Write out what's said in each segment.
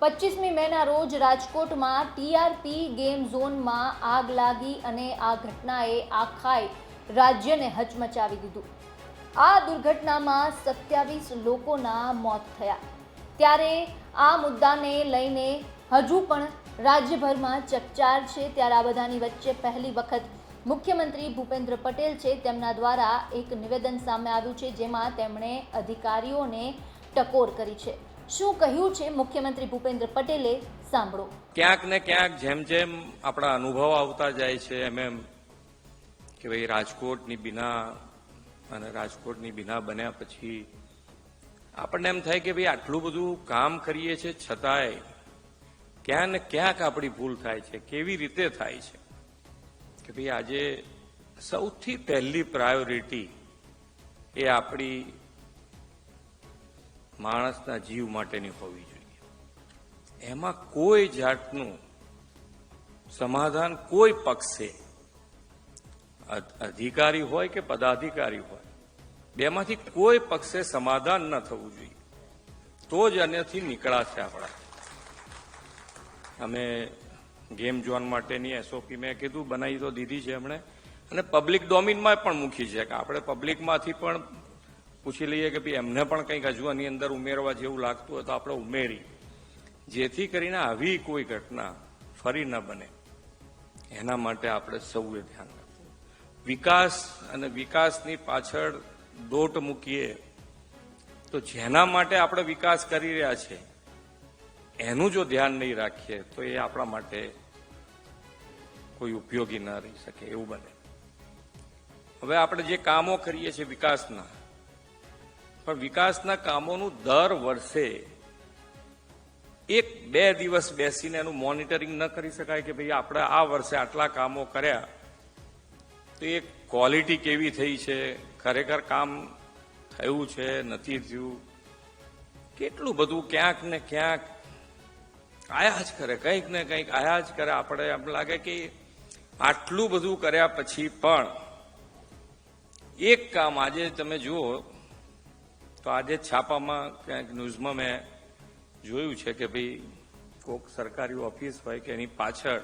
25મી મેના રોજ રાજકોટમાં ટીઆરપી ગેમ ઝોનમાં આગ લાગી અને આ ઘટનાએ આખાય રાજ્યને હચમચાવી દીધું। આ દુર્ઘટનામાં 27 લોકોના મોત થયા। ત્યારે આ મુદ્દાને લઈને હજુ પણ રાજ્યભરમાં ચકચાર છે। ત્યારે આ બધાની વચ્ચે પહેલી વખત મુખ્યમંત્રી ભૂપેન્દ્ર પટેલ છે તેમના દ્વારા એક નિવેદન સામે આવ્યું છે, જેમાં તેમણે અધિકારીઓને ટકોર કરી છે। શું કહ્યું છે મુખ્યમંત્રી ભૂપેન્દ્ર પટેલે, સાંભળો। ક્યાંક ને ક્યાંક જેમ જેમ આપણા અનુભવ આવતા જાય છે એમ કે ભાઈ રાજકોટની બીના બન્યા પછી આપણને એમ થાય કે ભાઈ આટલું બધું કામ કરીએ છીએ છતાંય ક્યાંક ને ક્યાંક આપણી ભૂલ થાય છે। કેવી રીતે થાય છે કે ભાઈ આજે સૌથી પહેલી પ્રાયોરિટી એ આપણી માણસના જીવ માટેની હોવી જોઈએ। એમાં કોઈ જાતનું સમાધાન કોઈ પક્ષે, અધિકારી હોય કે પદાધિકારી હોય, બેમાંથી કોઈ પક્ષે સમાધાન ન થવું જોઈએ, તો જ આનાથી નીકળાશે આપણા। અમે ગેમ ઝોન માટેની એસઓપી મેં કીધું બનાવી તો દીધી છે એમણે, અને પબ્લિક ડોમિનમાં પણ મૂકી છે કે આપણે પબ્લિકમાંથી પણ પૂછી લઈએ કે ભાઈ એમને પણ કંઈક હજુ આની અંદર ઉમેરવા જેવું લાગતું હોય તો આપણે ઉમેરી, જેથી કરીને આવી કોઈ ઘટના ફરી ન બને એના માટે આપણે સૌએ ધ્યાન રાખવું। વિકાસ અને વિકાસની પાછળ દોટ મૂકીએ તો જેના માટે આપણે વિકાસ કરી રહ્યા છે એનું જો ધ્યાન નહીં રાખીએ તો એ આપણા માટે કોઈ ઉપયોગી ન રહી શકે એવું બને। હવે આપણે જે કામો કરીએ છીએ વિકાસના, પણ વિકાસના કામોનું દર વર્ષે 1-2 દિવસ બેસીને એનું મોનિટરિંગ ન કરી શકાય કે ભાઈ આપણે આ વર્ષે આટલા કામો કર્યા તો એ ક્વોલિટી કેવી થઈ છે, ખરેખર કામ થયું છે નથી થયું, કેટલું બધું ક્યાંક ને ક્યાંક આયા જ કરે, કંઈક ને કંઈક આયા જ કરે। આપણે એમ લાગે કે આટલું બધું કર્યા પછી પણ એક કામ આજે તમે જુઓ તો આજે છાપામાં ક્યાંક ન્યૂઝમાં મેં જોયું છે કે ભાઈ કોઈક સરકારી ઓફિસ હોય કે એની પાછળ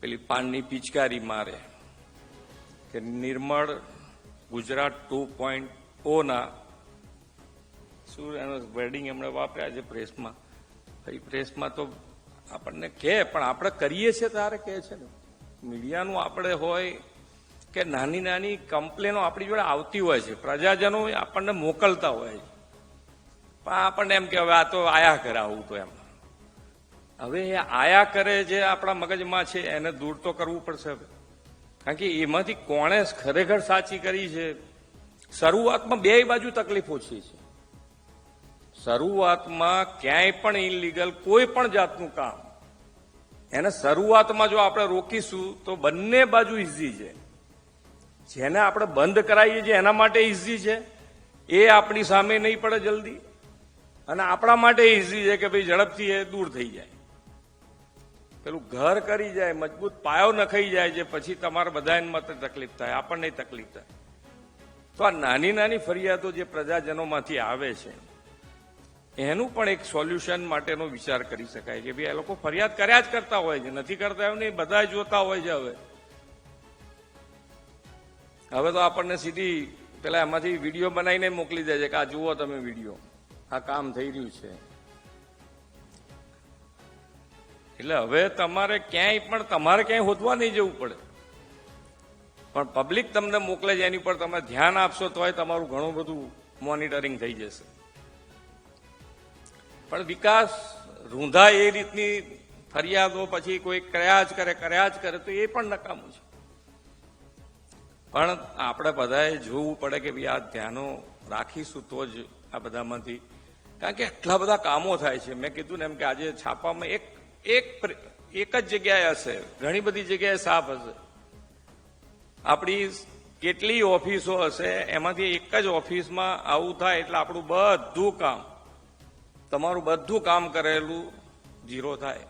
પેલી પાનની પિચકારી મારે કે નિર્મળ ગુજરાત 2.0 શું એનો વર્ડિંગ એમણે વાપર્યા છે પ્રેસમાં। એ પ્રેસમાં તો આપણને કહે પણ આપણે કરીએ છીએ ત્યારે કહે છે ને, મીડિયાનું આપણે હોય કે નાની નાની કમ્પ્લેનો આપણી જોડે આવતી હોય છે, પ્રજાજનો આપણને મોકલતા હોય છે, પણ આપણને એમ કે હવે આ તો આયા કરે આવું તો એમ। હવે એ આયા કરે જે આપણા મગજમાં છે એને દૂર તો કરવું પડશે, કારણ કે એમાંથી કોણે ખરેખર સાચી કરી છે। શરૂઆતમાં બે બાજુ તકલીફ ઓછી છે। શરૂઆતમાં ક્યાંય પણ ઇનલીગલ કોઈ પણ જાતનું કામ એને શરૂઆતમાં જો આપણે રોકીશું તો બંને બાજુ ઇઝી છે। જેને આપણે બંધ કરાવીએ છીએ એના માટે ઇઝી છે, એ આપણી સામે નહીં પડે જલ્દી, અને આપણા માટે ઇઝી છે કે ભાઈ ઝડપથી એ દૂર થઈ જાય, પેલું ઘર કરી જાય, મજબૂત પાયો નખાઈ જાય છે, પછી તમારે બધાને માટે તકલીફ થાય, આપણને તકલીફ થાય। તો આ નાની નાની ફરિયાદો જે પ્રજાજનોમાંથી આવે છે એનું પણ એક સોલ્યુશન માટેનો વિચાર કરી શકાય કે ભાઈ આ લોકો ફરિયાદ કર્યા જ કરતા હોય છે, નથી કરતા એવું નહીં, બધા જોતા હોય છે। હવે તો આપણને સીધી પેલા એમાંથી વિડીયો બનાવીને મોકલી દે છે કે આ જુઓ તમે વિડીયો, આ કામ થઈ રહ્યું છે। એટલે હવે તમારે ક્યાંય હોદવા નહીં જવું પડે, પણ પબ્લિક તમને મોકલે છે એની પર તમે ધ્યાન આપશો તો તમારું ઘણું બધું મોનિટરિંગ થઈ જશે। પણ વિકાસ રૂંધા એ રીતની ફરિયાદો પછી કોઈ કર્યા જ કરે તો એ પણ નકામું છે। પણ આપણે બધાએ જોવું પડે કે ભાઈ આ ધ્યાનો રાખીશું તો જ આ બધામાંથી, કારણ કે એટલા બધા કામો થાય છે। મેં કીધું ને એમ કે આજે છાપામાં એક જ જગ્યાએ હશે, ઘણી બધી જગ્યાએ સાફ હશે, આપણી કેટલી ઓફિસો હશે એમાંથી એક જ ઓફિસમાં આવું થાય એટલે આપણું બધું કામ, તમારું બધું કામ કરેલું ઝીરો થાય।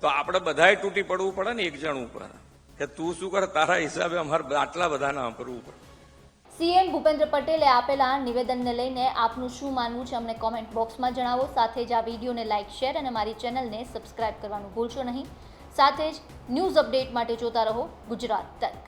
તો આપણે બધાએ તૂટી પડવું પડે ને એક જણ ઉપર કે તું શું કરે, તારા હિસાબે અમારે આટલા બધાને વાપરવું પડે। સીએમ ભૂપેન્દ્ર પટેલે આપેલા નિવેદનને લઈને આપનું શું માનવું છે અમને કોમેન્ટ બોક્સમાં જણાવો. સાથે જ આ વિડીયોને લાઇક, શેર અને મારી ચેનલને સબસ્ક્રાઇબ કરવાનું ભૂલશો નહીં. સાથે જ ન્યૂઝ અપડેટ માટે જોતા રહો ગુજરાત તક.